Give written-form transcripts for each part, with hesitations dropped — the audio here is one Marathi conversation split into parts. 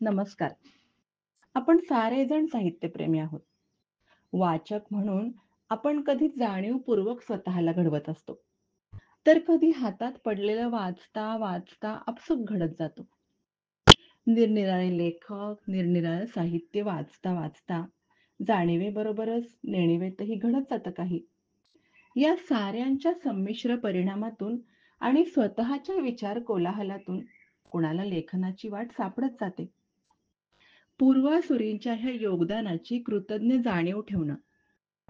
नमस्कार. आपण सारेजण साहित्यप्रेमी आहोत. वाचक म्हणून आपण कधी जाणीवपूर्वक स्वतःला घडवत असतो. तर कधी हातात पडलेलं वाचता, वाचता आपसूक घडत जातो. निरनिराळे लेखक, निरनिराळं साहित्य वाचता, वाचता जाणीवेबरोबरच नेणिवेतही घडत जातं काही. या साऱ्यांच्या संमिश्र परिणामातून आणि स्वतःच्या विचार कोलाहलातून कुणाला लेखनाची वाट सापडत जाते. पूर्वासुरींच्या ह्या योगदानाची कृतज्ञ जाणीव ठेवणं,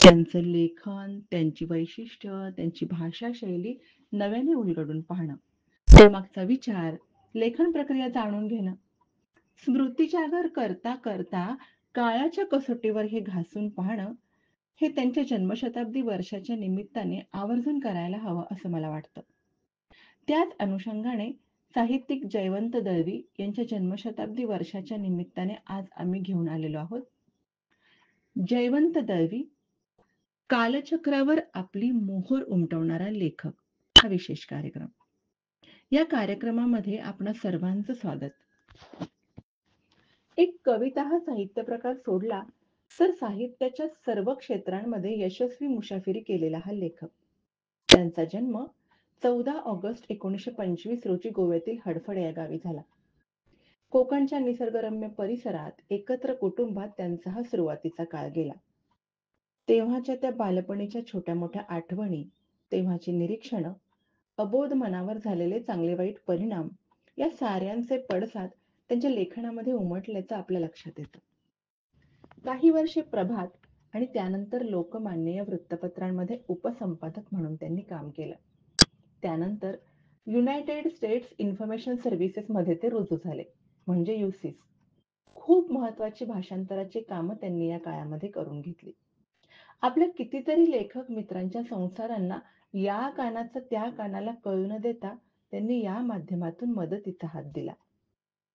त्यांचं लेखन, त्यांची वैशिष्ट्य, त्यांची भाषाशैली नव्याने उलगडून पाहणं, त्यामागचा विचार, लेखन प्रक्रिया जाणून घेणं, स्मृतिजागर करता करता काळाच्या कसोटीवर हे घासून पाहणं, हे त्यांच्या जन्मशताब्दी वर्षाच्या निमित्ताने आवर्जून करायला हवं असं मला वाटतं. त्याच अनुषंगाने साहित्यिक जयवंत दळवी यांच्या जन्मशताब्दी वर्षाच्या निमित्ताने आज आम्ही घेऊन आलेलो आहोत. जयवंत दळवी, कालचक्रावर आपली मोहोर उमटवणारा लेखक हा विशेष कार्यक्रम. या कार्यक्रमामध्ये आपणा सर्वांचं स्वागत. एक कविता हा साहित्य प्रकार सोडला तर साहित्याच्या सर्व क्षेत्रांमध्ये यशस्वी मुसाफिरी केलेला हा लेखक. त्यांचा जन्म 14 ऑगस्ट 1925 रोजी गोव्यातील हडफड या गावी झाला. कोकणच्या निसर्गरम्य परिसरात एकत्र कुटुंबात त्यांचा हा सुरुवातीचा काळ गेला. तेव्हाच्या त्या बालपणीच्या छोट्या मोठ्या आठवणी, तेव्हाची निरीक्षणं, अबोध मनावर झालेले चांगले वाईट परिणाम या साऱ्यांचे पडसाद त्यांच्या लेखनामध्ये उमटल्याचं आपल्या लक्षात येतं. काही वर्षे प्रभात आणि त्यानंतर लोकमान्य या वृत्तपत्रांमध्ये उपसंपादक म्हणून त्यांनी काम केलं. त्यानंतर युनायटेड स्टेट्स इन्फॉर्मेशन सर्व्हिसेस मध्ये ते रुजू झाले, म्हणजे युसिस. खूप महत्वाची भाषांतराची कामं त्यांनी या काळामध्ये करून घेतली. आपल्या कितीतरी लेखक मित्रांच्या संसारांना या कानाचं त्या कानाला कळू न देता त्यांनी या माध्यमातून मदतीचा हात दिला.